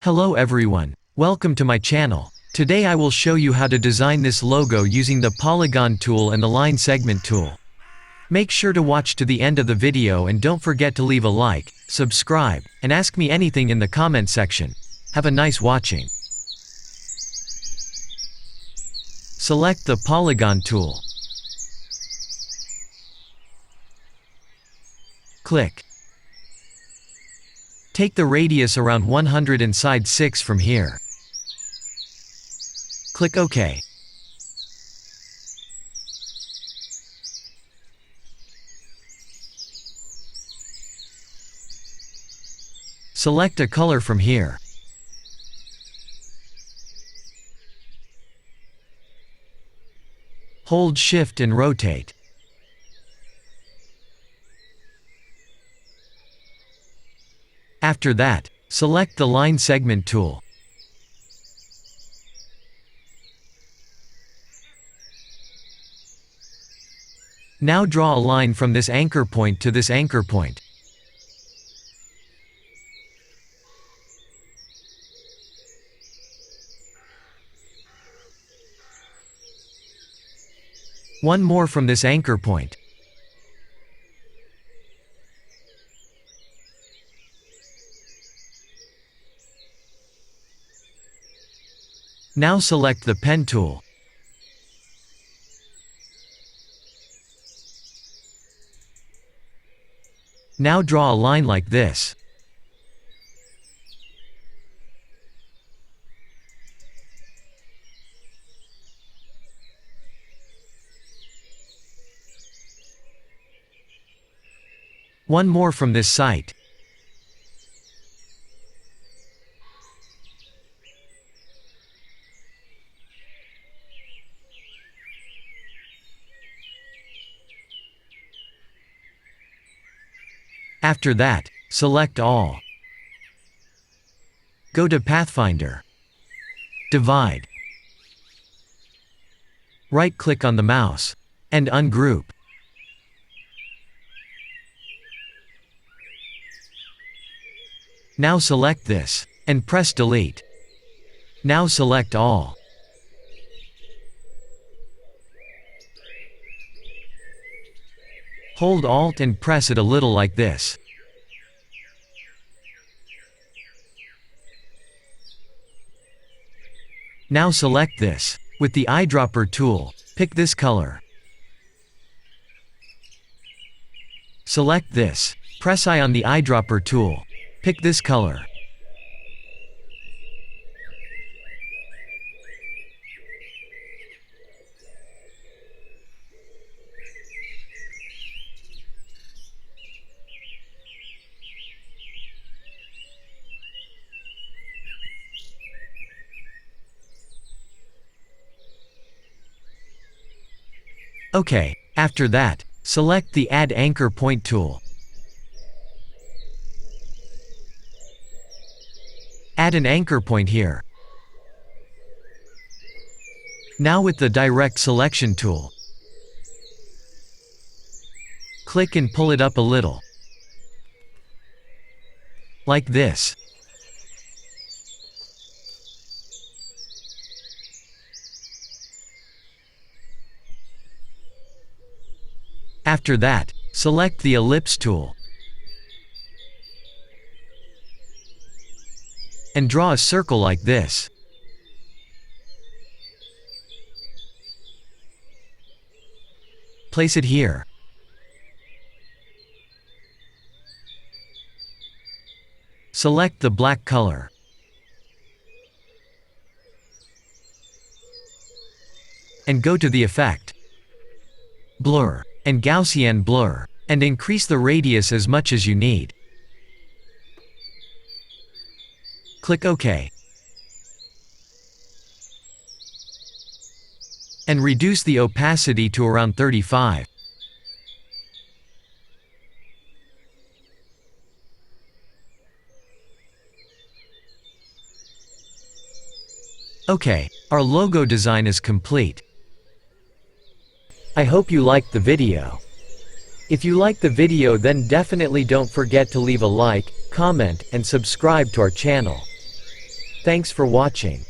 Hello everyone. Welcome to my channel. Today I will show you how to design this logo using the polygon tool and the line segment tool. Make sure to watch to the end of the video and don't forget to leave a like, subscribe, and ask me anything in the comment section. Have a nice watching. Select the polygon tool. Click. Take the radius around 100 and side 6 from here. Click OK. Select a color from here. Hold Shift and rotate. After that, select the line segment tool. Now draw a line from this anchor point to this anchor point. One more from this anchor point. Now select the pen tool. Now draw a line like this. One more from this site. After that, select all. Go to Pathfinder. Divide. Right-click on the mouse. And ungroup. Now select this. And press Delete. Now select all. Hold Alt and press it a little like this. Now select this. With the eyedropper tool, pick this color. Select this. Press I on the eyedropper tool. Pick this color. OK, after that, select the Add Anchor Point tool. Add an anchor point here. Now with the Direct Selection tool, click and pull it up a little. Like this. After that, select the Ellipse tool. And draw a circle like this. Place it here. Select the black color. And go to the Effect, Blur, and Gaussian Blur, and increase the radius as much as you need. Click OK. And reduce the opacity to around 35. OK, our logo design is complete. I hope you liked the video. If you liked the video, then definitely don't forget to leave a like, comment, and subscribe to our channel. Thanks for watching.